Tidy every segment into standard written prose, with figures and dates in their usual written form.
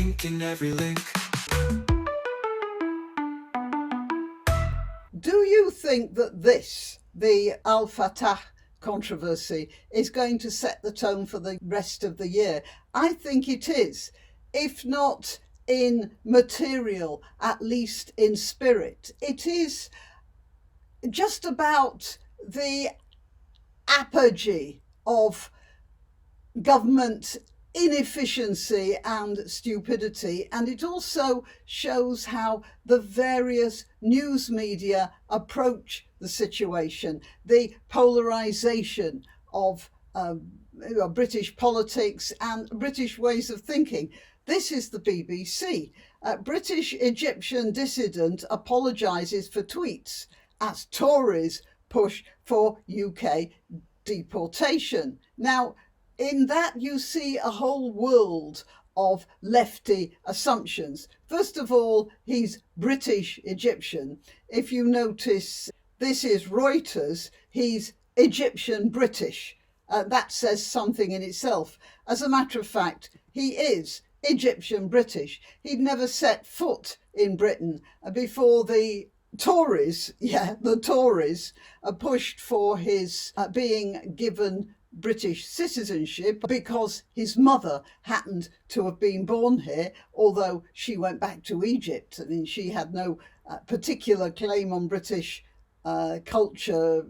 ink in every link. Do you think that the Al Fattah controversy, is going to set the tone for the rest of the year? I think it is, if not in material, at least in spirit. It is just about the apogee of government inefficiency and stupidity, and it also shows how the various news media approach the situation, the polarization of British politics and British ways of thinking. This is the BBC. British Egyptian dissident apologises for tweets as Tories push for UK deportation. Now, in that you see a whole world of lefty assumptions. First of all, he's British Egyptian. If you notice, this is Reuters, he's Egyptian British. That says something in itself. As a matter of fact, he is Egyptian British. He'd never set foot in Britain before the Tories pushed for his being given British citizenship because his mother happened to have been born here, although she went back to Egypt. I mean, she had no particular claim on British cultural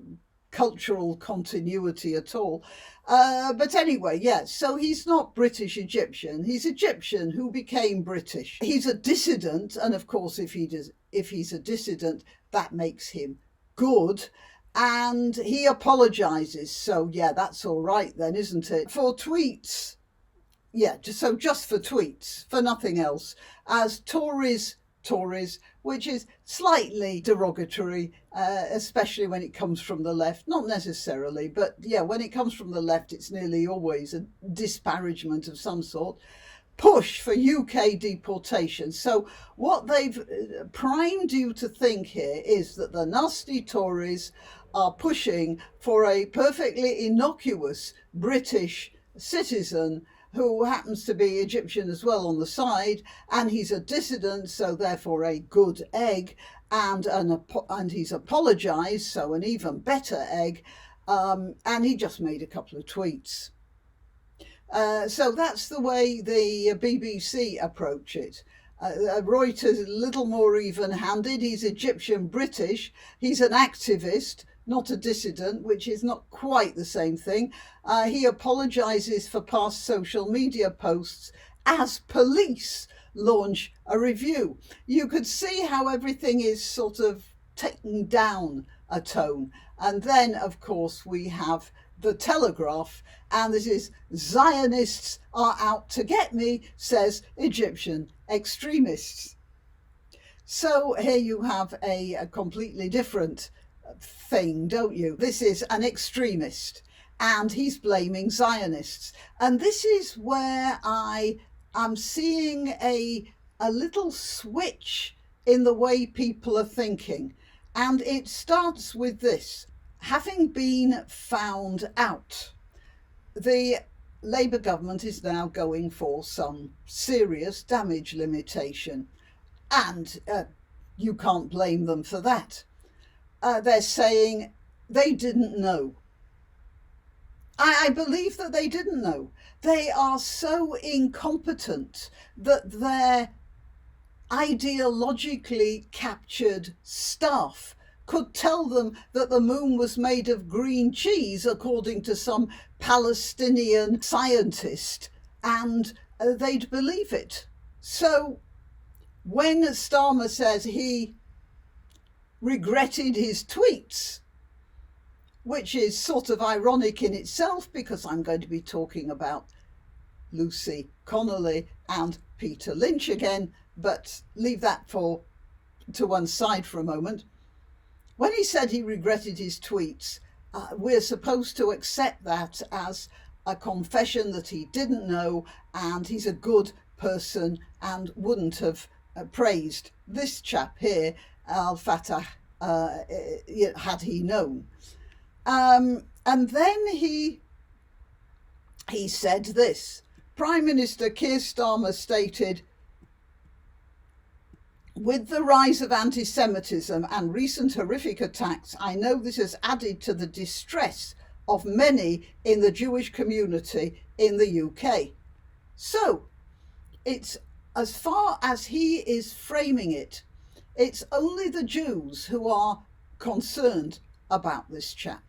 continuity at all. But anyway, yes, so he's not British Egyptian. He's Egyptian who became British. He's a dissident, and of course, if he's a dissident, that makes him good. And he apologises. So, yeah, that's all right then, isn't it? For tweets, yeah, just for tweets, for nothing else, as Tories, which is slightly derogatory, especially when it comes from the left. Not necessarily, but yeah, when it comes from the left, it's nearly always a disparagement of some sort. Push for UK deportation. So what they've primed you to think here is that the nasty Tories are pushing for a perfectly innocuous British citizen who happens to be Egyptian as well on the side, and he's a dissident, so therefore a good egg, and he's apologised, so an even better egg, and he just made a couple of tweets. So that's the way the BBC approach it. Reuters is a little more even-handed. He's Egyptian British. He's an activist, not a dissident, which is not quite the same thing. He apologises for past social media posts as police launch a review. You could see how everything is sort of taking down a tone. And then, of course, we have the Telegraph, and this is Zionists are out to get me, says Egyptian extremists. So here you have a completely different thing, don't you? This is an extremist, and he's blaming Zionists. And this is where I am seeing a little switch in the way people are thinking. And it starts with this. Having been found out, the Labour government is now going for some serious damage limitation. And you can't blame them for that. They're saying they didn't know. I believe that they didn't know. They are so incompetent that their ideologically captured staff could tell them that the moon was made of green cheese, according to some Palestinian scientist, and they'd believe it. So when Starmer says he regretted his tweets, which is sort of ironic in itself, because I'm going to be talking about Lucy Connolly and Peter Lynch again, but leave that to one side for a moment. When he said he regretted his tweets, we're supposed to accept that as a confession that he didn't know, and he's a good person and wouldn't have praised this chap here, Al Fattah, had he known. And then he said this. Prime Minister Keir Starmer stated, With the rise of anti-Semitism and recent horrific attacks, I know this has added to the distress of many in the Jewish community in the UK. So, it's, as far as he is framing it, it's only the Jews who are concerned about this chap.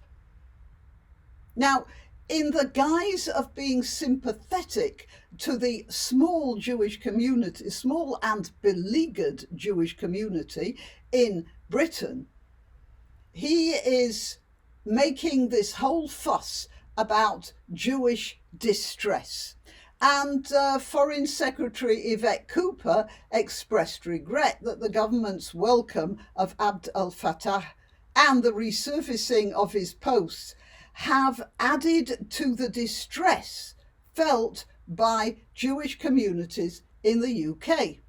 Now, in the guise of being sympathetic to the small Jewish community, small and beleaguered Jewish community in Britain, he is making this whole fuss about Jewish distress. And Foreign Secretary Yvette Cooper expressed regret that the government's welcome of Abd el Fattah and the resurfacing of his posts have added to the distress felt by Jewish communities in the UK.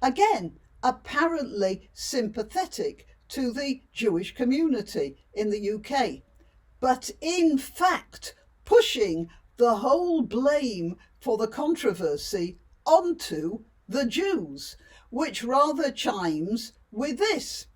Again, apparently sympathetic to the Jewish community in the UK, but in fact pushing the whole blame for the controversy onto the Jews, which rather chimes with this.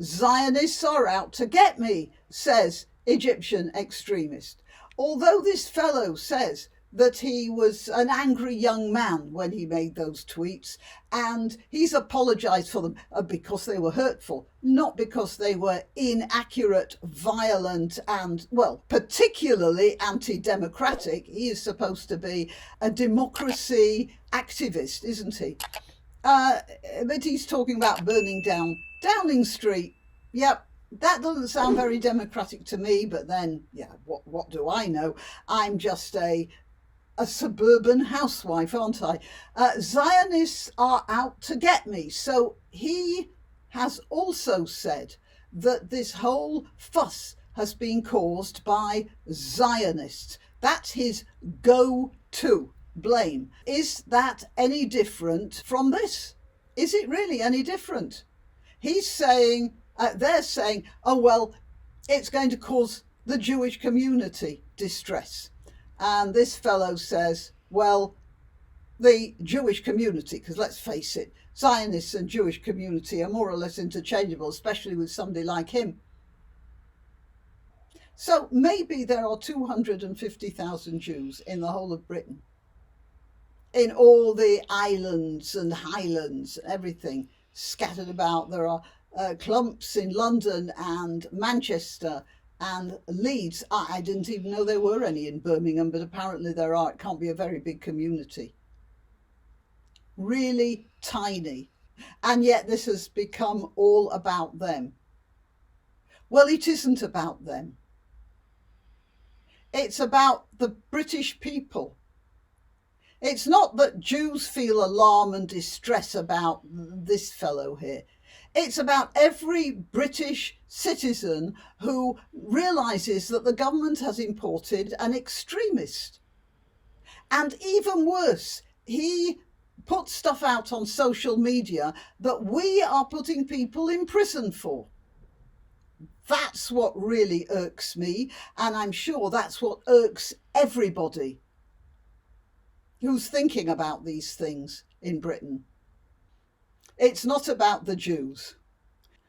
Zionists are out to get me, says Egyptian extremist. Although this fellow says that he was an angry young man when he made those tweets, and he's apologized for them because they were hurtful, not because they were inaccurate, violent, and, well, particularly anti-democratic. He is supposed to be a democracy activist, isn't he? But he's talking about burning down Downing Street. Yep. That doesn't sound very democratic to me, but then, yeah, what do I know? I'm just a suburban housewife, aren't I? Zionists are out to get me. So he has also said that this whole fuss has been caused by Zionists. That's his go-to blame. Is that any different from this? Is it really any different? He's saying, they're saying, oh, well, it's going to cause the Jewish community distress. And this fellow says, well, the Jewish community, because let's face it, Zionists and Jewish community are more or less interchangeable, especially with somebody like him. So maybe there are 250,000 Jews in the whole of Britain, in all the islands and highlands, everything scattered about. There are clumps in London and Manchester and Leeds. I didn't even know there were any in Birmingham, but apparently there are. It can't be a very big community. Really tiny. And yet this has become all about them. Well, it isn't about them. It's about the British people. It's not that Jews feel alarm and distress about this fellow here. It's about every British citizen who realises that the government has imported an extremist. And even worse, he put stuff out on social media that we are putting people in prison for. That's what really irks me, and I'm sure that's what irks everybody who's thinking about these things in Britain. It's not about the Jews.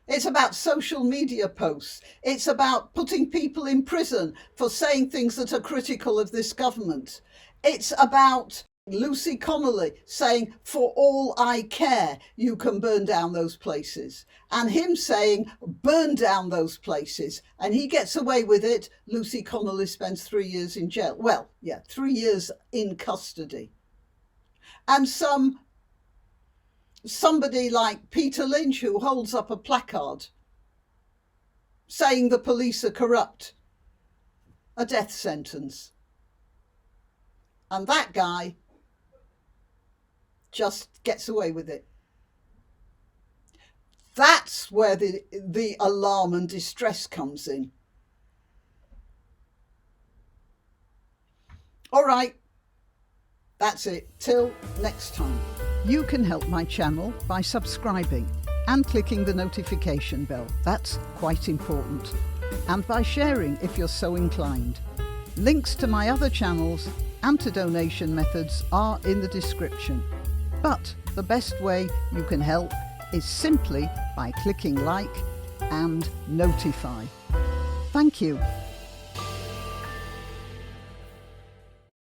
It's about social media posts. It's about putting people in prison for saying things that are critical of this government. It's about Lucy Connolly saying, for all I care, you can burn down those places. And him saying, burn down those places. And he gets away with it. Lucy Connolly spends 3 years in jail. Well, yeah, 3 years in custody. And somebody like Peter Lynch, who holds up a placard saying the police are corrupt, a death sentence. And that guy just gets away with it. That's where the alarm and distress comes in. All right, that's it. Till next time. You can help my channel by subscribing and clicking the notification bell. That's quite important. And by sharing if you're so inclined. Links to my other channels and to donation methods are in the description. But the best way you can help is simply by clicking like and notify. Thank you.